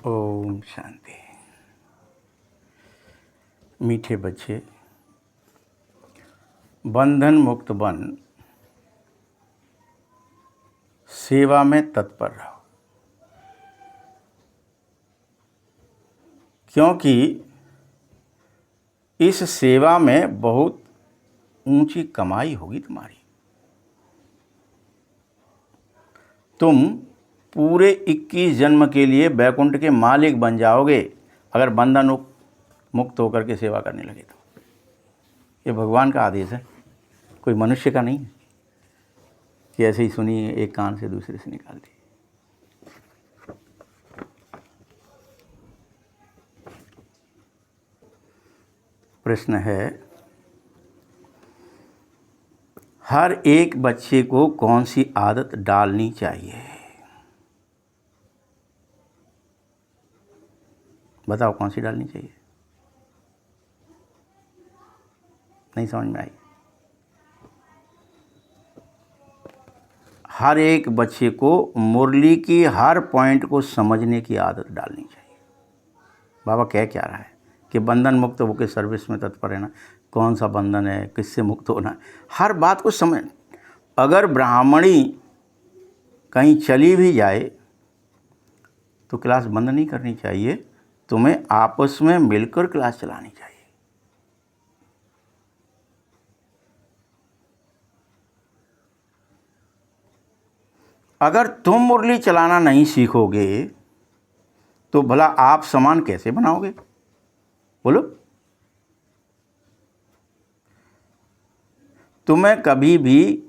ओम शांति। मीठे बच्चे, बंधन मुक्त बन सेवा में तत्पर रहो, क्योंकि इस सेवा में बहुत ऊंची कमाई होगी तुम्हारी। तुम पूरे 21 जन्म के लिए वैकुंठ के मालिक बन जाओगे अगर बंधन मुक्त होकर के सेवा करने लगे तो। ये भगवान का आदेश है, कोई मनुष्य का नहीं है कि ऐसे ही सुनी एक कान से दूसरे से निकाल दी। प्रश्न है, हर एक बच्चे को कौन सी आदत डालनी चाहिए? बताओ, कौन सी डालनी चाहिए? नहीं समझ में आई? हर एक बच्चे को मुरली की हर पॉइंट को समझने की आदत डालनी चाहिए। बाबा कह क्या रहा है कि बंधन मुक्त होकर सर्विस में तत्पर रहना। कौन सा बंधन है, किससे मुक्त होना है, हर बात को समझ। अगर ब्राह्मणी कहीं चली भी जाए तो क्लास बंद नहीं करनी चाहिए, तुम्हें आपस में मिलकर क्लास चलानी चाहिए। अगर तुम मुरली चलाना नहीं सीखोगे तो भला आप समान कैसे बनाओगे? बोलो। तुम्हें कभी भी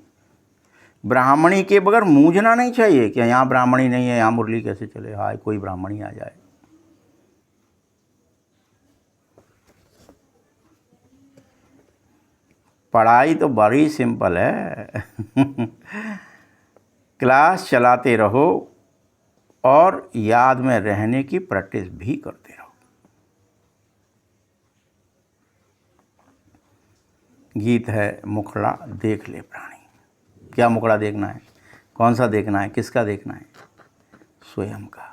ब्राह्मणी के बगैर मूंझना नहीं चाहिए कि यहाँ ब्राह्मणी नहीं है, यहाँ मुरली कैसे चले, हाय कोई ब्राह्मणी आ जाए। पढ़ाई तो बड़ी सिंपल है क्लास चलाते रहो और याद में रहने की प्रैक्टिस भी करते रहो। गीत है, मुखड़ा देख ले प्राणी। क्या मुखड़ा देखना है? कौन सा देखना है? किसका देखना है? स्वयं का।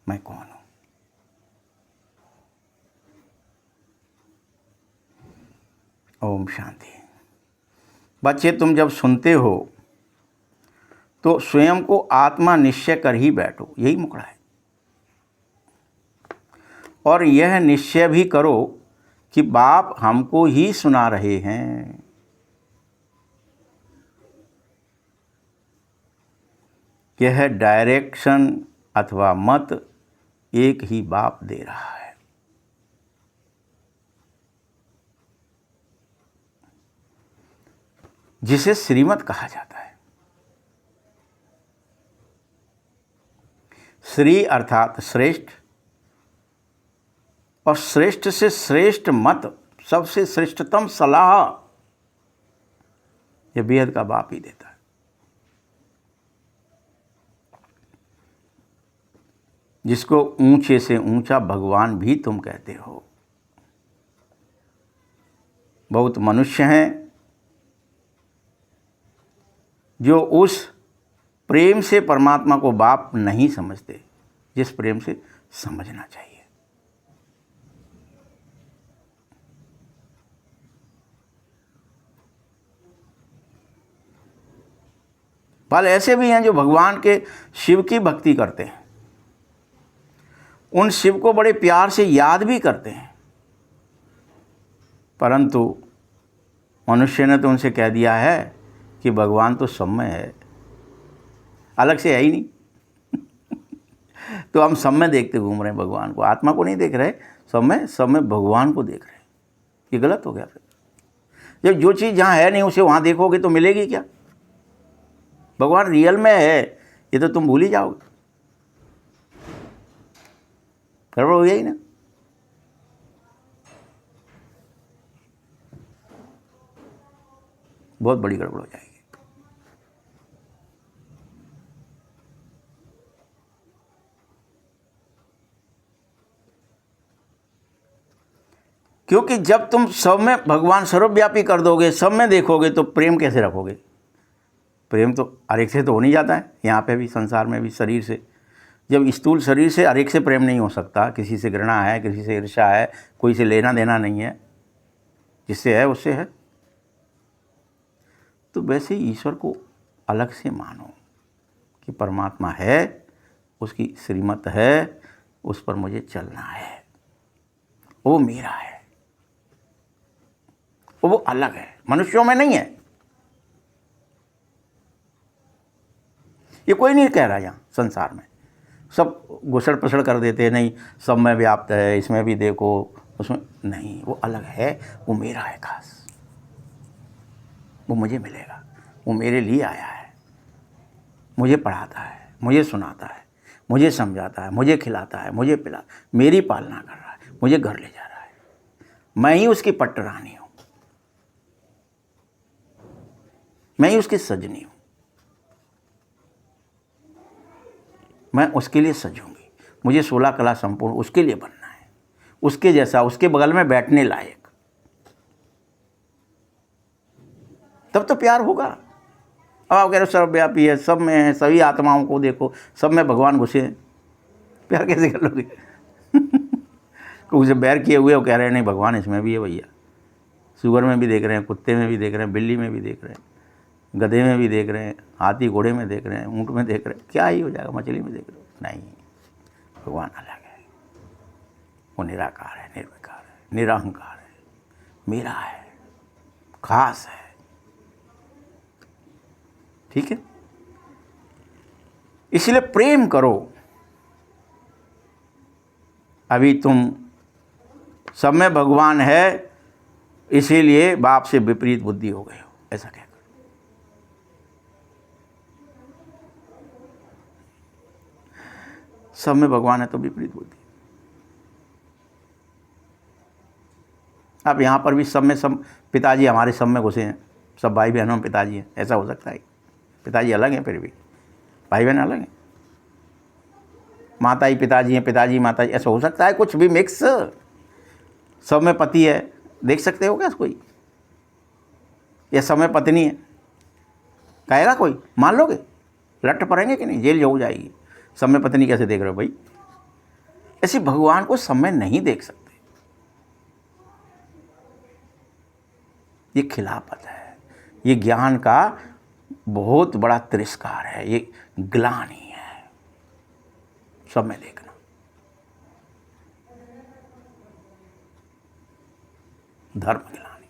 मैं कौन हूं? ओम शांति। बच्चे, तुम जब सुनते हो तो स्वयं को आत्मा निश्चय कर ही बैठो, यही मुखड़ा है। और यह निश्चय भी करो कि बाप हमको ही सुना रहे हैं। यह डायरेक्शन अथवा मत एक ही बाप दे रहा है। जिसे श्रीमत कहा जाता है। श्री अर्थात श्रेष्ठ, और श्रेष्ठ से श्रेष्ठ मत, सबसे श्रेष्ठतम सलाह यह बेहद का बाप ही देता है। जिसको ऊंचे से ऊंचा भगवान भी तुम कहते हो। बहुत मनुष्य हैं जो उस प्रेम से परमात्मा को बाप नहीं समझते जिस प्रेम से समझना चाहिए। पर ऐसे भी हैं जो भगवान के शिव की भक्ति करते हैं, उन शिव को बड़े प्यार से याद भी करते हैं, परंतु मनुष्य ने तो उनसे कह दिया है कि भगवान तो सब में है, अलग से है ही नहीं तो हम सब में देखते घूम रहे हैं भगवान को, आत्मा को नहीं देख रहे। सब में भगवान को देख रहे हैं। ये गलत हो गया। फिर जब जो चीज़ जहाँ है नहीं उसे वहाँ देखोगे तो मिलेगी क्या? भगवान रियल में है ये तो तुम भूल ही जाओगे। गड़बड़ हो गई ना? बहुत बड़ी गड़बड़ हो जाएगी। क्योंकि जब तुम सब में भगवान सर्वव्यापी कर दोगे, सब में देखोगे, तो प्रेम कैसे रखोगे? प्रेम तो हर एक से तो हो नहीं जाता है, यहाँ पे भी, संसार में भी, शरीर से। जब स्थूल शरीर से हर एक से प्रेम नहीं हो सकता, किसी से घृणा है, किसी से ईर्ष्या है, कोई से लेना देना नहीं है, जिससे है उससे है, तो वैसे ही ईश्वर को अलग से मानो कि परमात्मा है, उसकी श्रीमत है, उस पर मुझे चलना है, वो मेरा है, वो अलग है, मनुष्यों में नहीं है। ये कोई नहीं कह रहा यहाँ संसार में, सब घुसड़ पसड़ कर देते हैं, नहीं सब में व्याप्त है, इसमें भी देखो उसमें नहीं, वो अलग है, वो मेरा है खास, वो मुझे मिलेगा, वो मेरे लिए आया है, मुझे पढ़ाता है, मुझे सुनाता है, मुझे समझाता है, मुझे खिलाता है, मुझे मेरी पालना कर रहा है, मुझे घर ले जा रहा है, मैं ही उसकी पट्टरानी हूँ, मैं ही उसकी सजनी हूँ, मैं उसके लिए सजूंगी, मुझे 16 कला संपूर्ण उसके लिए बनना है, उसके जैसा, उसके बगल में बैठने लायक, तब तो प्यार होगा। अब आप कह रहे हो सर्वव्यापी है, सब में है, सभी आत्माओं को देखो, सब में भगवान घुसे हैं, प्यार कैसे कर लोगे? कुछ बैर किए हुए वो कह रहे हैं नहीं भगवान इसमें भी है भैया, सुअर में भी देख रहे हैं, कुत्ते में भी देख रहे हैं, बिल्ली में भी देख रहे हैं, गधे में भी देख रहे हैं, हाथी घोड़े में देख रहे हैं, ऊँट में देख रहे हैं, क्या ही हो जाएगा, मछली में देख रहे हो? नहीं, भगवान अलग है, वो निराकार है, निर्विकार है, निरहंकार है, मेरा है, खास है। ठीक है, इसलिए प्रेम करो। अभी तुम सब में भगवान है, इसीलिए बाप से विपरीत बुद्धि हो गई हो, ऐसा कहकर सब में भगवान है तो विपरीत बुद्धि। अब यहाँ पर भी सब में, सब पिताजी हमारे सब में घुसे हैं, सब भाई बहनों में पिताजी हैं, ऐसा हो सकता है? पिताजी अलग हैं, फिर भी भाई बहन अलग हैं, माता ही पिताजी हैं, पिताजी माता जी, ऐसा हो सकता है? कुछ भी मिक्स, सब में पति है, देख सकते हो क्या कोई? या सब में पत्नी है, कहेगा कोई? मान लोगे? लट पड़ेंगे कि नहीं? जेल हो जाएगी। सब में पत्नी कैसे देख रहे हो भाई? ऐसे भगवान को सब में नहीं देख सकते, ये खिलाफत है, ये ज्ञान का बहुत बड़ा तिरस्कार है, ये ग्लानि है, सब में देखना। धर्म ग्लानि,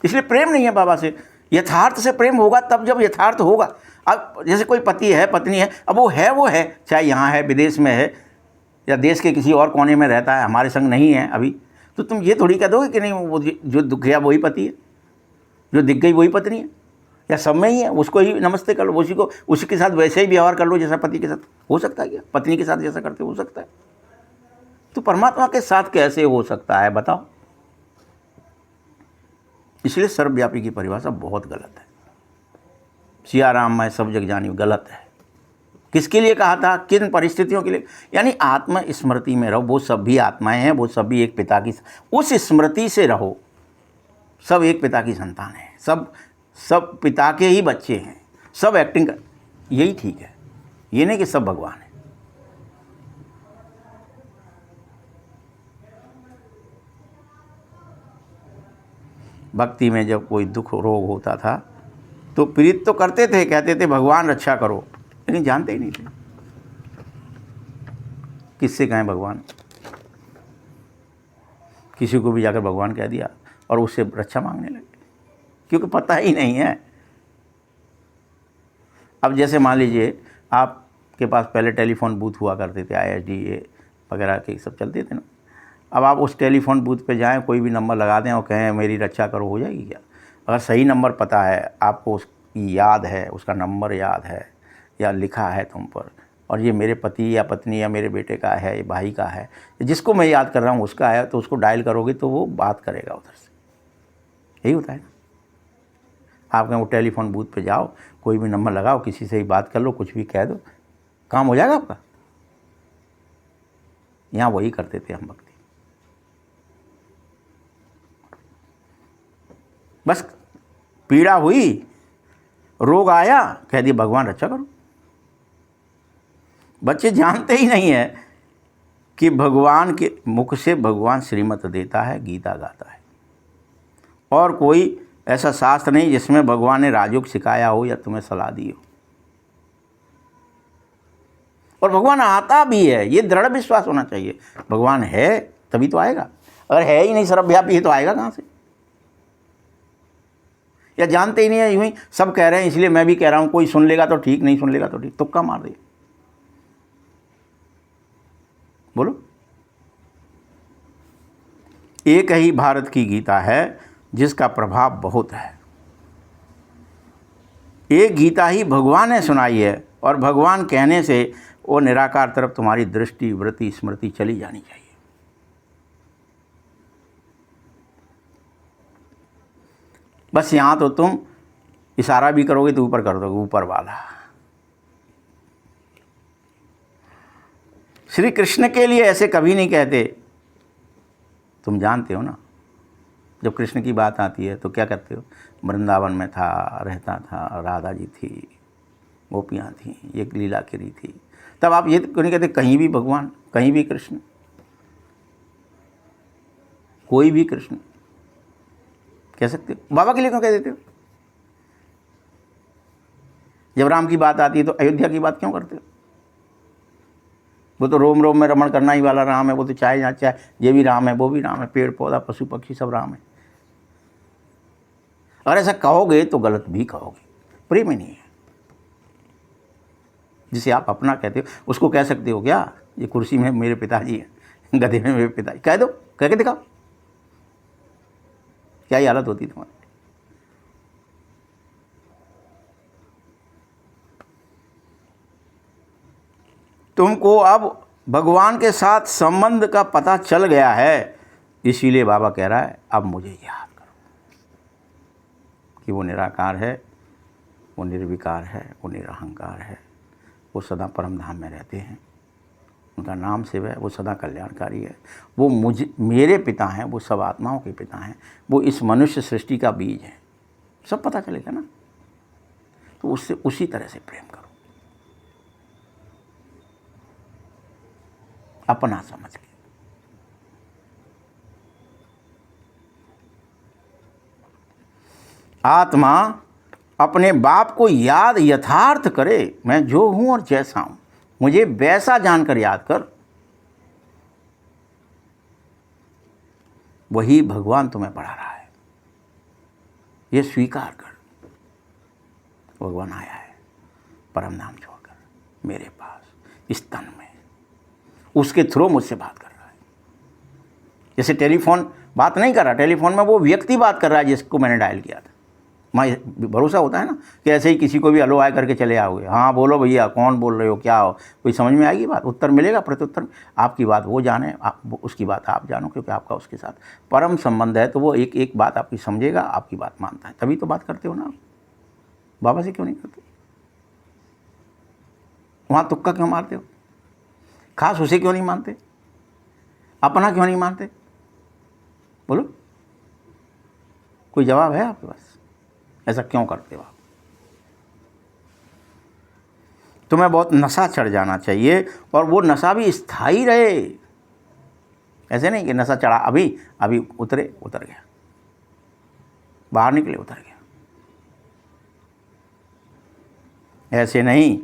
इसलिए प्रेम नहीं है बाबा से। यथार्थ से प्रेम होगा तब जब यथार्थ होगा। अब जैसे कोई पति है, पत्नी है, अब वो है, चाहे यहाँ है, विदेश में है, या देश के किसी और कोने में रहता है, हमारे संग नहीं है अभी, तो तुम ये थोड़ी कह दोगे कि नहीं वो जो दुख गया वही पति है, जो दिख गई वही पत्नी है, या सब में ही है, उसको ही नमस्ते कर लो, उसी को, उसी के साथ वैसे ही व्यवहार कर लो जैसा पति के साथ हो सकता है। क्या पत्नी के साथ जैसा करते हो सकता है? तो परमात्मा के साथ कैसे हो सकता है बताओ? इसलिए सर्वव्यापी की परिभाषा बहुत गलत है। सिया राम मैं सब जग जानी, गलत है। किसके लिए कहा था? किन परिस्थितियों के लिए? यानी आत्म स्मृति में रहो, वो सब भी आत्माएं हैं, वो सब भी एक पिता की, उस स्मृति से रहो। सब एक पिता की संतान है, सब पिता के ही बच्चे हैं, सब एक्टिंग कर, यही ठीक है। ये नहीं कि सब भगवान है। भक्ति में जब कोई दुख रोग होता था तो पीड़ित तो करते थे, कहते थे भगवान रक्षा करो, लेकिन जानते ही नहीं थे किससे कहें भगवान। किसी को भी जाकर भगवान कह दिया और उससे रक्षा मांगने लगे, क्योंकि पता ही नहीं है। अब जैसे मान लीजिए आपके पास पहले टेलीफोन बूथ हुआ करते थे, ISDA वगैरह के सब चलते थे ना। अब आप उस टेलीफोन बूथ पे जाएं, कोई भी नंबर लगा दें और कहें मेरी रक्षा करो, हो जाएगी क्या? अगर सही नंबर पता है, आपको उसकी याद है, उसका नंबर याद है या लिखा है तुम पर, और ये मेरे पति या पत्नी या मेरे बेटे का है, ये भाई का है, जिसको मैं याद कर रहा हूँ उसका है, तो उसको डायल करोगे तो वो बात करेगा उधर से। यही होता है ना। आप कहें वो टेलीफोन बूथ पे जाओ, कोई भी नंबर लगाओ, किसी से ही बात कर लो, कुछ भी कह दो, काम हो जाएगा आपका। यहाँ वही करते थे हम भक्ति। बस पीड़ा हुई, रोग आया, कह दिया भगवान रक्षा करो। बच्चे जानते ही नहीं है कि भगवान के मुख से भगवान श्रीमत देता है, गीता गाता है, और कोई ऐसा शास्त्र नहीं जिसमें भगवान ने राजयोग सिखाया हो या तुम्हें सलाह दी हो। और भगवान आता भी है, ये दृढ़ विश्वास होना चाहिए। भगवान है तभी तो आएगा, अगर है ही नहीं, सर्वव्यापी है, तो आएगा कहाँ से? या जानते ही नहीं है, यूं ही सब कह रहे हैं इसलिए मैं भी कह रहा हूं, कोई सुन लेगा तो ठीक, नहीं सुन लेगा तो ठीक, तुक्का मार दिया। बोलो, एक ही भारत की गीता है जिसका प्रभाव बहुत है। एक गीता ही भगवान ने सुनाई है, और भगवान कहने से वो निराकार तरफ तुम्हारी दृष्टि, वृत्ति, स्मृति चली जानी चाहिए। बस यहाँ तो तुम इशारा भी करोगे तो ऊपर कर दोगे, ऊपर वाला। श्री कृष्ण के लिए ऐसे कभी नहीं कहते। तुम जानते हो ना, जब कृष्ण की बात आती है तो क्या कहते हो? वृंदावन में था, रहता था, राधा जी थी, गोपियाँ थीं, एक लीला करी थी। तब आप ये क्यों नहीं कहते कहीं भी भगवान, कहीं भी कृष्ण, कोई भी कृष्ण कह सकते हो? बाबा के लिए क्यों कह देते हो? जब राम की बात आती है तो अयोध्या की बात क्यों करते हो? वो तो रोम रोम में रमण करना ही वाला राम है, वो तो चाहे यहाँ चाहे ये भी राम है, वो भी राम है, पेड़ पौधा पशु पक्षी सब राम है। और ऐसा कहोगे तो गलत भी कहोगे, प्रेम ही नहीं है। जिसे आप अपना कहते हो उसको कह सकते हो क्या? ये कुर्सी में मेरे पिताजी हैं, गधे में मेरे पिताजी, कह दो, कह के दिखाओ, क्या ही हालत होती तुम्हारी। तुमको अब भगवान के साथ संबंध का पता चल गया है, इसीलिए बाबा कह रहा है अब मुझे याद करो कि वो निराकार है, वो निर्विकार है, वो निरहंकार है, वो सदा परम धाम में रहते हैं, उनका नाम शिव है, वो सदा कल्याणकारी है, वो मेरे पिता हैं, वो सब आत्माओं के पिता हैं, वो इस मनुष्य सृष्टि का बीज है। सब पता चलेगा ना, तो उससे उसी तरह से प्रेम करो, अपना समझ के। आत्मा अपने बाप को याद यथार्थ करे, मैं जो हूं और जैसा हूं मुझे वैसा जानकर याद कर, वही भगवान तुम्हें पढ़ा रहा है, ये स्वीकार कर। भगवान आया है परम नाम छोड़कर मेरे पास, इस तन में, उसके थ्रू मुझसे बात कर रहा है। जैसे टेलीफोन बात नहीं कर रहा, टेलीफोन में वो व्यक्ति बात कर रहा है जिसको मैंने डायल किया था। मैं भरोसा होता है ना कि ऐसे ही किसी को भी हेलो हाय करके चले आओगे, हाँ बोलो भैया, कौन बोल रहे हो, क्या हो, कोई समझ में आएगी बात, उत्तर मिलेगा, प्रत्युत्तर। आपकी बात वो जाने, उसकी बात आप जानो, क्योंकि आपका उसके साथ परम संबंध है, तो वो एक एक बात आपकी समझेगा, आपकी बात मानता है, तभी तो बात करते हो ना। बाबा से क्यों नहीं करते? वहाँ तुक्का क्यों मारते हो? खास उसे क्यों नहीं मानते? अपना क्यों नहीं मानते? बोलो, कोई जवाब है आपके पास? ऐसा क्यों करते हो आप? तुम्हें बहुत नशा चढ़ जाना चाहिए, और वो नशा भी स्थायी रहे। ऐसे नहीं कि नशा चढ़ा, अभी उतरे, उतर गया, बाहर निकले, उतर गया। ऐसे नहीं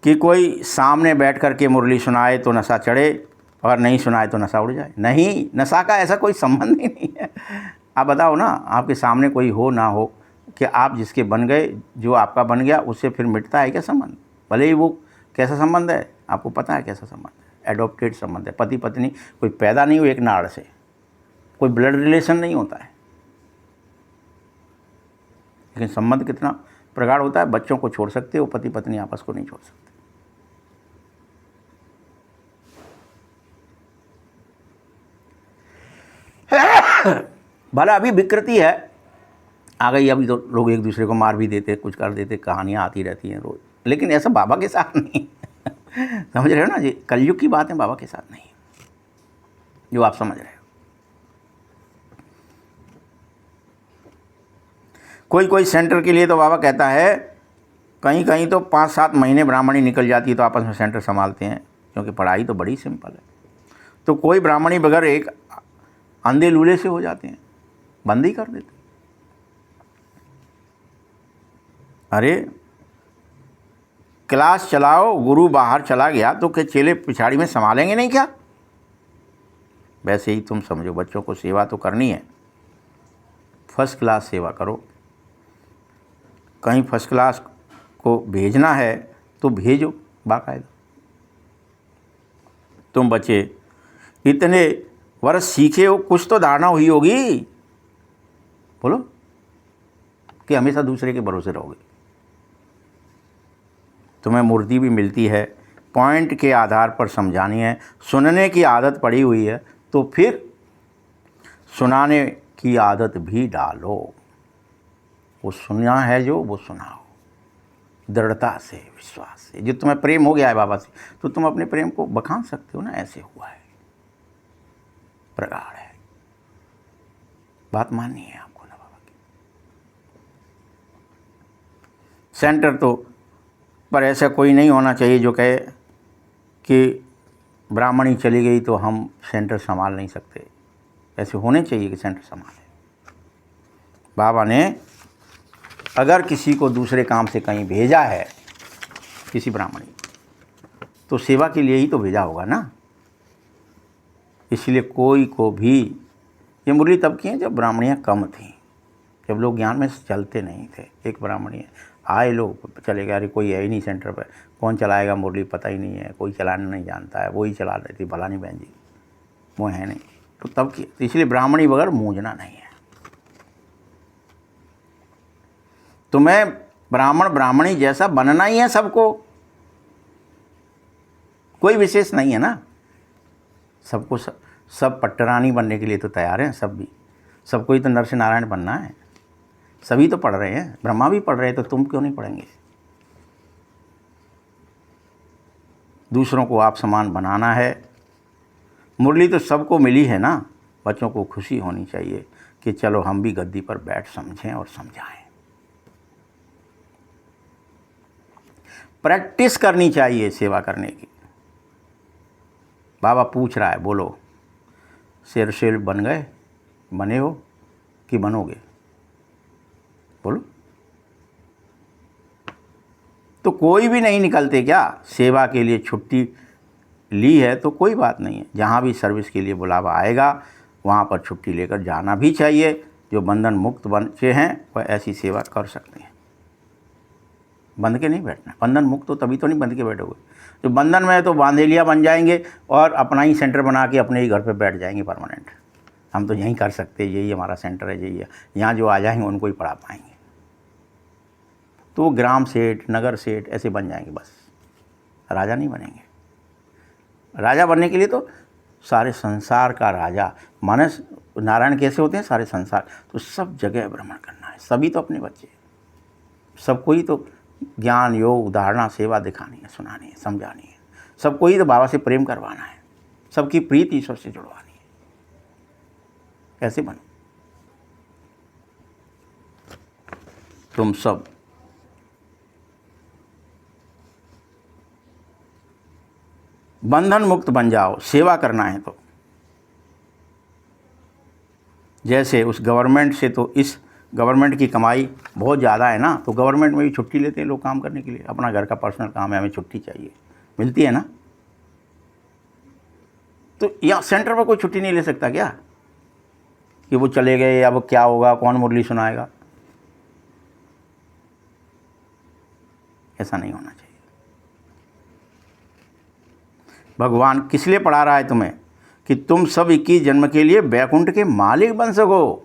कि कोई सामने बैठ कर के मुरली सुनाए तो नशा चढ़े, और नहीं सुनाए तो नशा उड़ जाए। नहीं, नशा का ऐसा कोई संबंध ही नहीं है। आप बताओ ना, आपके सामने कोई हो ना हो, कि आप जिसके बन गए, जो आपका बन गया, उससे फिर मिटता है क्या संबंध? भले ही वो कैसा संबंध है, आपको पता है कैसा संबंध है? एडॉप्टेड संबंध है, पति पत्नी, कोई पैदा नहीं हुई एक नाड़ से, कोई ब्लड रिलेशन नहीं होता है, लेकिन संबंध कितना प्रगाढ़ होता है। बच्चों को छोड़ सकते हो, पति पत्नी आपस को नहीं छोड़ सकते। भला अभी विकृति है आ गई, अभी तो लोग एक दूसरे को मार भी देते, कुछ कर देते, कहानियाँ आती रहती हैं रोज, लेकिन ऐसा बाबा के साथ नहीं। समझ रहे हो ना जी? कलयुग की बात है, बाबा के साथ नहीं, जो आप समझ रहे हो। कोई सेंटर के लिए तो बाबा कहता है कहीं कहीं तो 5-7 महीने ब्राह्मणी निकल जाती है तो आपस में सेंटर संभालते हैं, क्योंकि पढ़ाई तो बड़ी सिंपल है। तो कोई ब्राह्मणी बगैर एक अंधे लूले से हो जाते हैं, बंद ही कर देते। अरे क्लास चलाओ, गुरु बाहर चला गया तो क्या चेले पिछाड़ी में संभालेंगे नहीं क्या? वैसे ही तुम समझो, बच्चों को सेवा तो करनी है, फर्स्ट क्लास सेवा करो। कहीं फर्स्ट क्लास को भेजना है तो भेजो बाकायदा। तुम बच्चे इतने वर्ष सीखे हो, कुछ तो धारणा हुई होगी, बोलो, कि हमेशा दूसरे के भरोसे रहोगे। तुम्हें मूर्ति भी मिलती है, पॉइंट के आधार पर समझानी है, सुनने की आदत पड़ी हुई है तो फिर सुनाने की आदत भी डालो। वो सुना है जो, वो सुनाओ दृढ़ता से, विश्वास से। जो तुम्हें प्रेम हो गया है बाबा से, तो तुम अपने प्रेम को बखान सकते हो ना, ऐसे हुआ है, प्रगाढ़ है। बात माननी है आपको ना बाबा की। सेंटर तो पर ऐसा कोई नहीं होना चाहिए जो कहे कि ब्राह्मणी चली गई तो हम सेंटर संभाल नहीं सकते। ऐसे होने चाहिए कि सेंटर संभाले। बाबा ने अगर किसी को दूसरे काम से कहीं भेजा है, किसी ब्राह्मणी, तो सेवा के लिए ही तो भेजा होगा ना। इसलिए कोई को भी, ये मुरली तब की है जब ब्राह्मणियाँ कम थीं, जब लोग ज्ञान में चलते नहीं थे। एक ब्राह्मणी आए, लोग चले गए, अरे कोई है ही नहीं सेंटर पर, कौन चलाएगा मुरली, पता ही नहीं है, कोई चलाना नहीं जानता है, वही चला रही थी, भला नहीं बहन जी, वो है नहीं। तो तब की, इसलिए ब्राह्मणी बगैर मूंझना नहीं है। तुम्हें ब्राह्मण ब्राह्मणी जैसा बनना ही है सबको, कोई विशेष नहीं है ना। सबको सब पट्टरानी बनने के लिए तो तैयार हैं, सब भी, सबको ही तो नरसिंह नारायण बनना है। सभी तो पढ़ रहे हैं, ब्रह्मा भी पढ़ रहे हैं, तो तुम क्यों नहीं पढ़ेंगे? दूसरों को आप समान बनाना है। मुरली तो सबको मिली है ना, बच्चों को खुशी होनी चाहिए कि चलो हम भी गद्दी पर बैठ समझें और समझाएं। प्रैक्टिस करनी चाहिए सेवा करने की। बाबा पूछ रहा है, बोलो, शेर बन गए, बने हो कि बनोगे? बोलो। तो कोई भी नहीं निकलते क्या? सेवा के लिए छुट्टी ली है तो कोई बात नहीं है, जहाँ भी सर्विस के लिए बुलावा आएगा वहाँ पर छुट्टी लेकर जाना भी चाहिए। जो बंधन मुक्त बच्चे हैं वह ऐसी सेवा कर सकते हैं, बंध के नहीं बैठना। बंधन मुक्त हो तभी तो नहीं बंध के बैठोगे। जो बंधन में है तो बांधेलिया बन जाएंगे और अपना ही सेंटर बना के अपने ही घर पे बैठ जाएंगे परमानेंट। हम तो यहीं कर सकते हैं, यही हमारा सेंटर है, यही है, यहाँ जो आ जाएंगे उनको ही पढ़ा पाएंगे। तो वो ग्राम सेठ, नगर सेठ ऐसे बन जाएंगे, बस राजा नहीं बनेंगे। राजा बनने के लिए तो सारे संसार का राजा, मानस नारायण कैसे होते हैं? सारे संसार, तो सब जगह भ्रमण करना है। सभी तो अपने बच्चे, सबको ही तो ज्ञान योग धारणा सेवा दिखानी है, सुनानी है, समझानी है। सबको ही तो बाबा से प्रेम करवाना है, सबकी प्रीत ईश्वर से जुड़वानी है। कैसे बनो? तुम सब बंधन मुक्त बन जाओ, सेवा करना है तो। जैसे उस गवर्नमेंट से, तो इस गवर्नमेंट की कमाई बहुत ज़्यादा है ना, तो गवर्नमेंट में भी छुट्टी लेते हैं लोग काम करने के लिए। अपना घर का पर्सनल काम है, हमें छुट्टी चाहिए, मिलती है ना। तो यहाँ सेंटर पर कोई छुट्टी नहीं ले सकता क्या कि वो चले गए, अब क्या होगा, कौन मुरली सुनाएगा? ऐसा नहीं होना चाहिए। भगवान किस लिए पढ़ा रहा है तुम्हें? कि तुम सब 21 जन्म के लिए बैकुंठ के मालिक बन सको।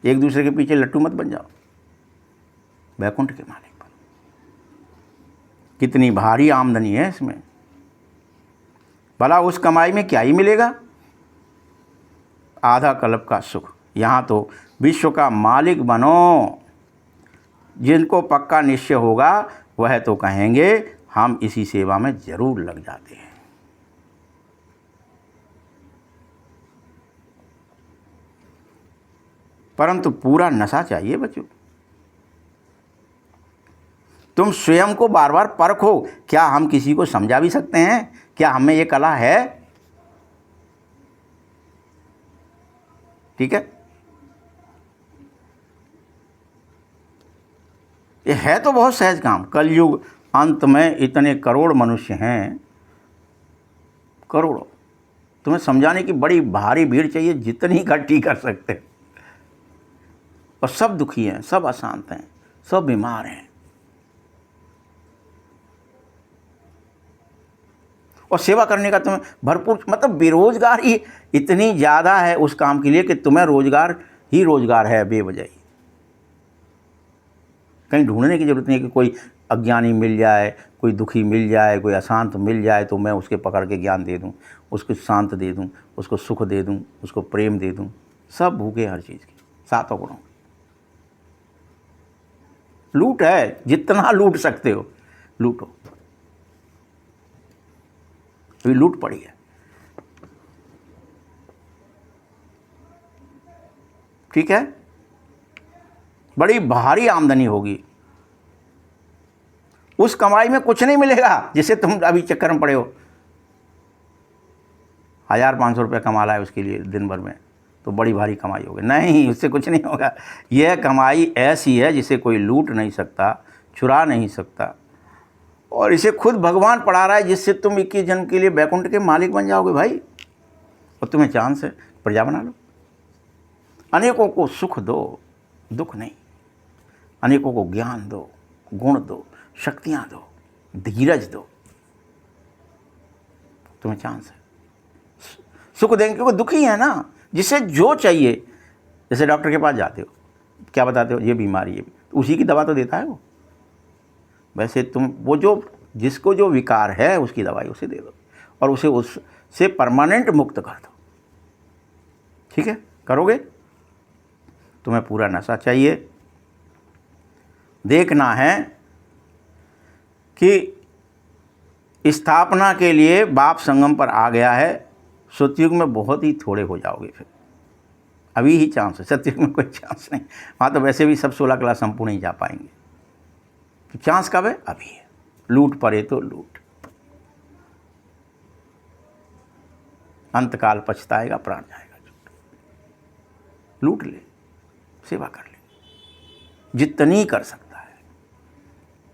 एक दूसरे के पीछे लट्टू मत बन जाओ, बैकुंठ के मालिक बनो। कितनी भारी आमदनी है इसमें। भला उस कमाई में क्या ही मिलेगा? आधा कल्प का सुख। यहाँ तो विश्व का मालिक बनो। जिनको पक्का निश्चय होगा वह तो कहेंगे हम इसी सेवा में जरूर लग जाते हैं। परंतु पूरा नशा चाहिए बच्चों। तुम स्वयं को बार बार परखो, क्या हम किसी को समझा भी सकते हैं? क्या हमें ये कला है? ठीक है, ये है तो बहुत सहज काम। कलयुग अंत में इतने करोड़ मनुष्य हैं, करोड़ों, तुम्हें समझाने की बड़ी भारी भीड़ चाहिए, जितनी इकट्ठी कर सकते हैं। और सब दुखी हैं, सब अशांत हैं, सब बीमार हैं। और सेवा करने का तुम्हें भरपूर, मतलब बेरोजगार ही इतनी ज़्यादा है उस काम के लिए कि तुम्हें रोजगार ही रोजगार है बेवजह। कहीं ढूंढने की ज़रूरत नहीं है कि कोई अज्ञानी मिल जाए, कोई दुखी मिल जाए, कोई अशांत मिल जाए तो मैं उसके पकड़ के ज्ञान दे दूं, उसको शांत दे दूं, उसको सुख दे दूं, उसको प्रेम दे दूं। सब भूखे हर चीज़ के, सातों गुणों। लूट है, जितना लूट सकते हो लूटो, अभी लूट पड़ी है। ठीक है, बड़ी भारी आमदनी होगी, उस कमाई में कुछ नहीं मिलेगा जिसे तुम अभी चक्कर में पड़े हो। 1500 रुपये कमा रहा है उसके लिए दिन भर में, तो बड़ी भारी कमाई होगी। नहीं, उससे कुछ नहीं होगा। यह कमाई ऐसी है जिसे कोई लूट नहीं सकता, चुरा नहीं सकता, और इसे खुद भगवान पढ़ा रहा है, जिससे तुम 21 जन्म के लिए बैकुंठ के मालिक बन जाओगे भाई। और तुम्हें चांस है, प्रजा बना लो। अनेकों को सुख दो, दुख नहीं। अनेकों को ज्ञान दो, गुण दो, शक्तियाँ दो, धीरज दो, तुम्हें चांस है। सुख देंगे क्योंकि दुखी है ना, जिसे जो चाहिए। जैसे डॉक्टर के पास जाते हो, क्या बताते हो? ये बीमारी है, तो उसी की दवा तो देता है वो। वैसे तुम वो जो जिसको जो विकार है उसकी दवाई उसे दे दो, और उसे उससे परमानेंट मुक्त कर दो। ठीक है, करोगे? तुम्हें पूरा नशा चाहिए। देखना है कि स्थापना के लिए बाप संगम पर आ गया है। सतयुग में बहुत ही थोड़े हो जाओगे, फिर अभी ही चांस है। सतयुग में कोई चांस नहीं, वहाँ तो वैसे भी सब 16 क्लास संपूर्ण ही जा पाएंगे। तो चांस कब है? अभी है। लूट पड़े तो लूट, अंतकाल पछताएगा, प्राण जाएगा। लूट ले, सेवा कर ले, जितनी कर सकता है,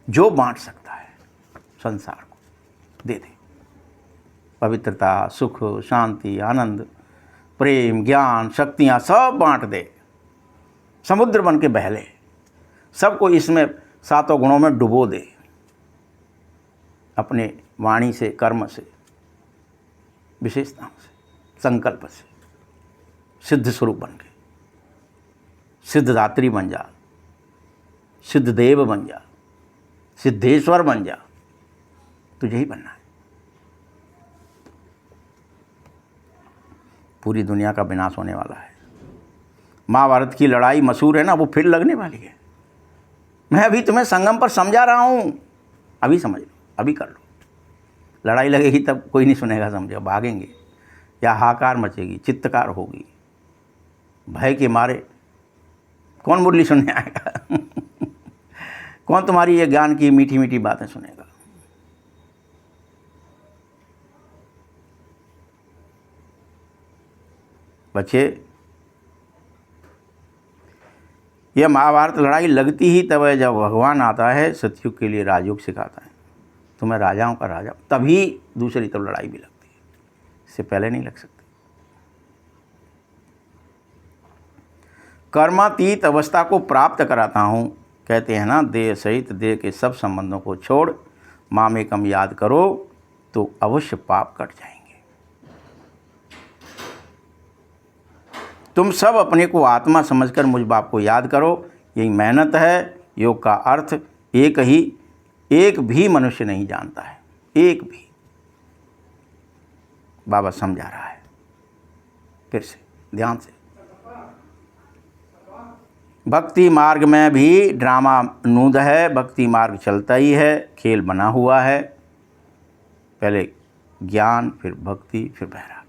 जो बांट सकता है संसार को दे दे। पवित्रता, सुख, शांति, आनंद, प्रेम, ज्ञान, शक्तियाँ सब बांट दे। समुद्र बन के बहले, सबको इसमें सातों गुणों में डुबो दे, अपने वाणी से, कर्म से, विशेषताओं से, संकल्प से। सिद्ध स्वरूप बन के सिद्धदात्री बन जा, सिद्ध देव बन जा, सिद्धेश्वर बन जा। तुझे ही बनना है। पूरी दुनिया का विनाश होने वाला है। महाभारत की लड़ाई मशहूर है ना, वो फिर लगने वाली है। मैं अभी तुम्हें संगम पर समझा रहा हूँ, अभी समझ लो, अभी कर लो। लड़ाई लगेगी तब कोई नहीं सुनेगा, समझो, भागेंगे या हाहाकार मचेगी, चित्तकार होगी। भय के मारे कौन मुरली सुनने आएगा? कौन तुम्हारी ये ज्ञान की मीठी मीठी बातें सुनेगा? बच्चे, यह महाभारत लड़ाई लगती ही तब है जब भगवान आता है, सतयुग के लिए राजयोग सिखाता है। तुम्हें राजाओं का राजा, तभी दूसरी तरफ लड़ाई भी लगती है, इससे पहले नहीं लग सकती। कर्मातीत अवस्था को प्राप्त कराता हूँ, कहते हैं ना, देह सहित देह के सब संबंधों को छोड़ मामेकम याद करो तो अवश्य पाप कट जाएंगे। तुम सब अपने को आत्मा समझकर मुझ बाप को याद करो, यही मेहनत है। योग का अर्थ एक भी मनुष्य नहीं जानता है, एक भी। बाबा समझा रहा है, फिर से ध्यान से। भक्ति मार्ग में भी ड्रामा नूद है। भक्ति मार्ग चलता ही है, खेल बना हुआ है। पहले ज्ञान, फिर भक्ति, फिर वैराग्य।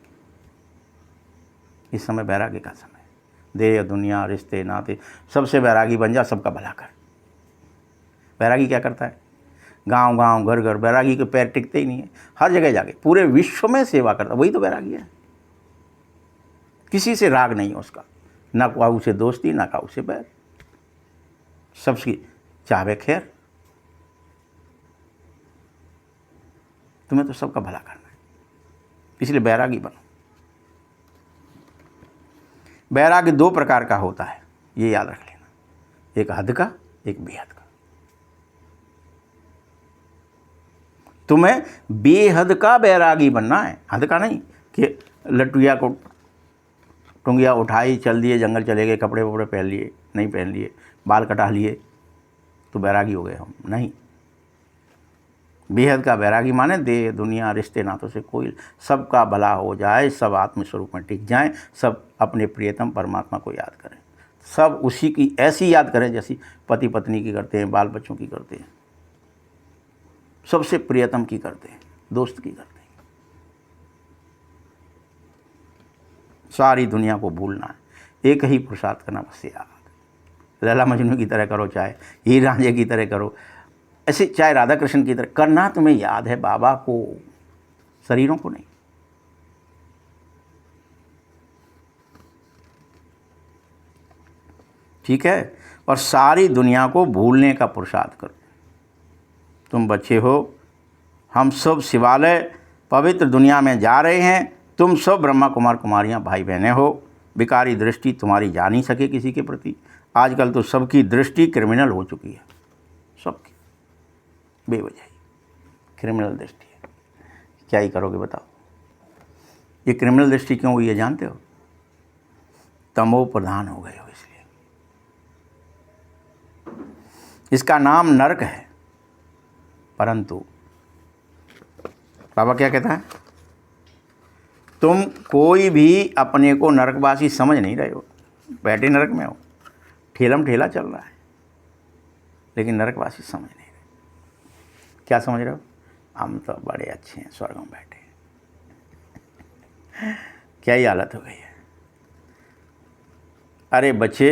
इस समय वैराग्य का समय। देह, दुनिया, रिश्ते, नाते, सबसे वैरागी बन जा, सबका भला कर। वैरागी क्या करता है? गांव गांव घर घर, बैरागी के पैर टिकते ही नहीं है, हर जगह जाके पूरे विश्व में सेवा करता, वही तो बैरागी है। किसी से राग नहीं है उसका, ना काऊ से दोस्ती ना काऊ से बैर, सबकी चाहे खैर। तुम्हें तो सबका भला करना है, इसलिए बैरागी बनो। बैरागी 2 प्रकार का होता है, ये याद रख लेना, एक हद का, एक बेहद का। तुम्हें बेहद का बैरागी बनना है, हद का नहीं कि लटुया को टुंगिया उठाई चल दिए, जंगल चले गए, कपड़े वपड़े पहन लिए नहीं पहन लिए, बाल कटा लिए तो बैरागी हो गए हम, नहीं। बेहद का बैरागी माने देह दुनिया रिश्ते नातों से कोई, सबका भला हो जाए, सब आत्मस्वरूप में टिक जाएं, सब अपने प्रियतम परमात्मा को याद करें, सब उसी की ऐसी याद करें जैसी पति पत्नी की करते हैं, बाल बच्चों की करते हैं, सबसे प्रियतम की करते हैं, दोस्त की करते हैं। सारी दुनिया को भूलना है, एक ही पुरुषार्थ करना, बस याद। लैला मजनू की तरह करो, चाहे हीर रांझे की तरह करो, ऐसे चाहे राधा कृष्ण की तरह करना, तुम्हें याद है बाबा को, शरीरों को नहीं। ठीक है, और सारी दुनिया को भूलने का पुरुषार्थ करो। तुम बच्चे हो, हम सब शिवालय पवित्र दुनिया में जा रहे हैं, तुम सब ब्रह्मा कुमार कुमारियाँ भाई बहनें हो। बेकारी दृष्टि तुम्हारी जा नहीं सके किसी के प्रति। आजकल तो सबकी दृष्टि क्रिमिनल हो चुकी है, सबकी बेवजह क्रिमिनल दृष्टि है। क्या ही करोगे बताओ? ये क्रिमिनल दृष्टि क्यों हुई है जानते हो? तमो प्रधान हो गए हो इसलिए। इसका नाम नरक है, परंतु बाबा क्या कहता है, तुम कोई भी अपने को नरकवासी समझ नहीं रहे हो। बैठे नरक में हो, ठेलम ठेला चल रहा है, लेकिन नरकवासी समझ नहीं रहे। क्या समझ रहे हो? हम तो बड़े अच्छे हैं, स्वर्ग में बैठे हैं। क्या ही हालत हो गई है। अरे बच्चे,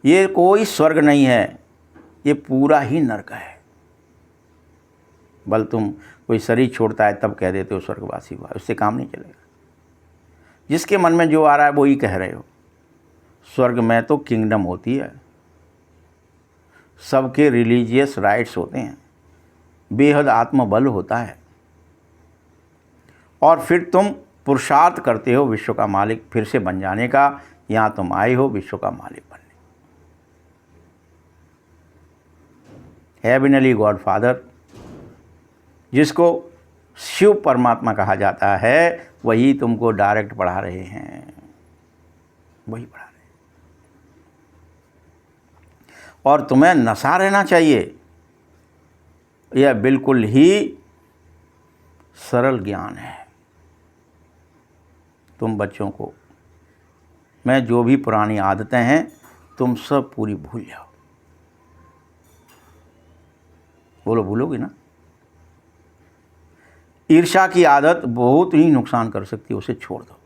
ये कोई स्वर्ग नहीं है, ये पूरा ही नरक है। बल तुम कोई शरीर छोड़ता है तब कह देते हो स्वर्गवासी हुआ, उससे काम नहीं चलेगा। जिसके मन में जो आ रहा है वो ही कह रहे हो। स्वर्ग में तो किंगडम होती है, सबके रिलीजियस राइट्स होते हैं, बेहद आत्मबल होता है, और फिर तुम पुरुषार्थ करते हो विश्व का मालिक फिर से बन जाने का। यहाँ तुम आए हो विश्व का मालिक बनने। हेवनली गॉड फादर, जिसको शिव परमात्मा कहा जाता है, वही तुमको डायरेक्ट पढ़ा रहे हैं, वही पढ़ा रहे हैं। और तुम्हें नशा रहना चाहिए। यह बिल्कुल ही सरल ज्ञान है। तुम बच्चों को मैं जो भी पुरानी आदतें हैं तुम सब पूरी भूल जाओ। बोलो भूलोगी ना? ईर्ष्या की आदत बहुत ही नुकसान कर सकती है, उसे छोड़ दो।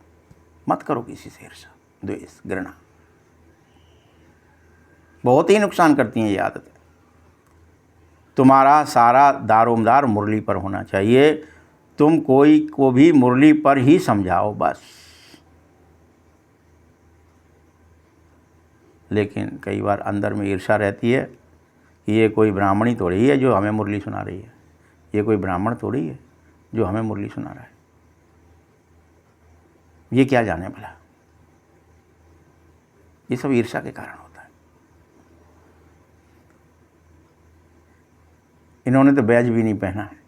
मत करो किसी से ईर्ष्या, द्वेष, घृणा, बहुत ही नुकसान करती हैं ये आदतें। तुम्हारा सारा दारोमदार मुरली पर होना चाहिए। तुम कोई को भी मुरली पर ही समझाओ बस। लेकिन कई बार अंदर में ईर्ष्या रहती है कि ये कोई ब्राह्मणी थोड़ी है जो हमें मुरली सुना रही है, ये कोई ब्राह्मण थोड़ी है जो हमें मुरली सुना रहा है, ये क्या जाने भला। ये सब ईर्ष्या के कारण होता है। इन्होंने तो बैज भी नहीं पहना है,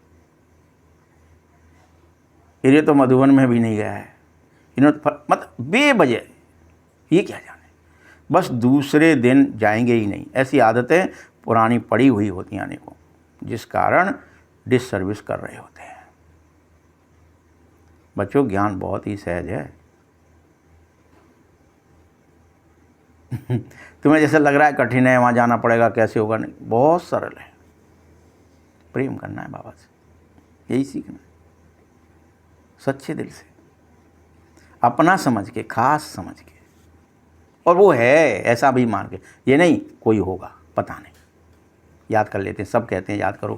ये तो मधुबन में भी नहीं गया है, इन्होंने मतलब बेवजह, ये क्या जाने। बस दूसरे दिन जाएंगे ही नहीं। ऐसी आदतें पुरानी पड़ी हुई होती हैं अनेकों, जिस कारण डिससर्विस कर रहे होते हैं। बच्चों, ज्ञान बहुत ही सहज है। तुम्हें जैसे लग रहा है कठिन है, वहाँ जाना पड़ेगा, कैसे होगा, नहीं, बहुत सरल है। प्रेम करना है बाबा से, यही सीखना है, सच्चे दिल से, अपना समझ के, खास समझ के। और वो है ऐसा भी मान के, ये नहीं कोई होगा, पता नहीं, याद कर लेते हैं, सब कहते हैं याद करो।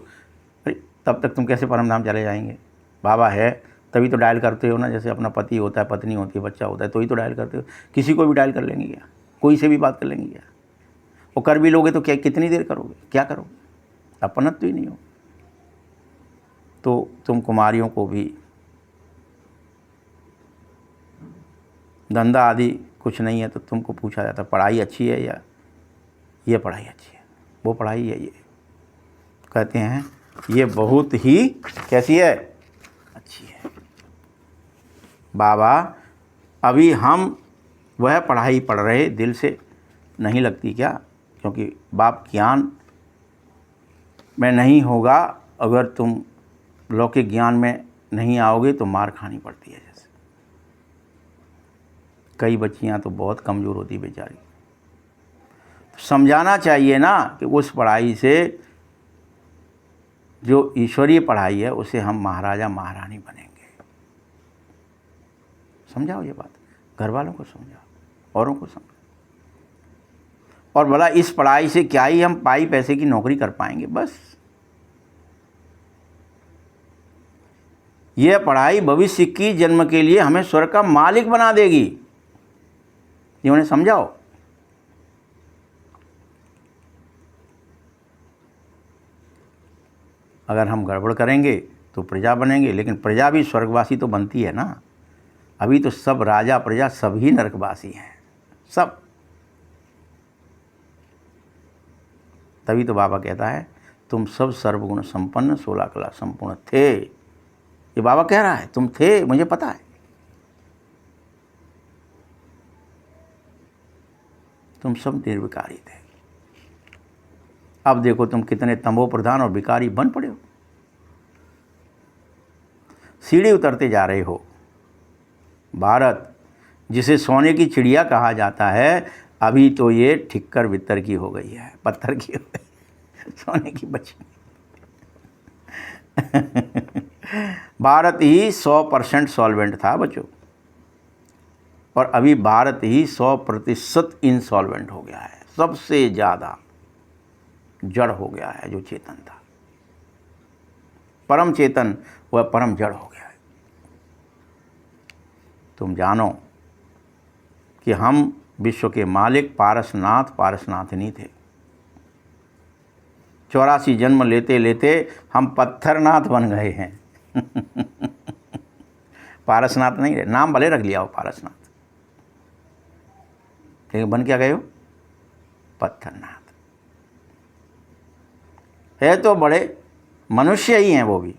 अरे तब तक तुम कैसे परम धाम चले जाएंगे? बाबा है तभी तो डायल करते हो ना, जैसे अपना पति होता है, पत्नी होती है, बच्चा होता है, तो ही तो डायल करते हो। किसी को भी डायल कर लेंगे क्या? कोई से भी बात कर लेंगे क्या? वो कर भी लोगे तो क्या, कितनी देर करोगे, क्या करोगे? अपनत तो ही नहीं हो। तो तुम कुमारियों को भी धंधा आदि कुछ नहीं है तो तुमको पूछा जाता पढ़ाई अच्छी है या ये पढ़ाई अच्छी है, वो पढ़ाई है, ये कहते हैं ये बहुत ही कैसी है, अच्छी है। बाबा अभी हम वह पढ़ाई पढ़ रहे, दिल से नहीं लगती क्या? क्योंकि बाप ज्ञान में नहीं होगा, अगर तुम लौकिक ज्ञान में नहीं आओगे तो मार खानी पड़ती है। जैसे कई बच्चियां तो बहुत कमज़ोर होती बेचारी, तो समझाना चाहिए ना कि उस पढ़ाई से, जो ईश्वरीय पढ़ाई है, उसे हम महाराजा महारानी बनेंगे। समझाओ ये बात, घर वालों को समझाओ, औरों को समझाओ। और भला इस पढ़ाई से क्या ही हम पाई पैसे की नौकरी कर पाएंगे? बस यह पढ़ाई भविष्य की जन्म के लिए हमें स्वर्ग का मालिक बना देगी। ये उन्हें समझाओ। अगर हम गड़बड़ करेंगे तो प्रजा बनेंगे, लेकिन प्रजा भी स्वर्गवासी तो बनती है ना। अभी तो सब राजा प्रजा सभी नरकवासी हैं, सब। तभी तो बाबा कहता है तुम सब सर्वगुण संपन्न 16 कला संपूर्ण थे। ये बाबा कह रहा है, तुम थे, मुझे पता है, तुम सब निर्विकारी थे। अब देखो तुम कितने तमो प्रधान और विकारी बन पड़े हो। सीढ़ी उतरते जा रहे हो। भारत जिसे सोने की चिड़िया कहा जाता है, अभी तो ये ठिक्कर बित्तर की हो गई है, पत्थर की हो गई, सोने की बची। भारत ही 100% सॉल्वेंट था बच्चों, और अभी भारत ही 100% इंसॉल्वेंट हो गया है। सबसे ज़्यादा जड़ हो गया है जो चेतन था, परम चेतन, वह परम जड़ हो गया है। तुम जानो कि हम विश्व के मालिक पारसनाथ पारसनाथनी थे। 84 जन्म लेते लेते हम पत्थरनाथ बन गए हैं। पारसनाथ नहीं रहे, नाम भले रख लिया हो पारसनाथ, लेकिन बन क्या गए हो? पत्थरनाथ। है तो बड़े मनुष्य ही हैं वो भी,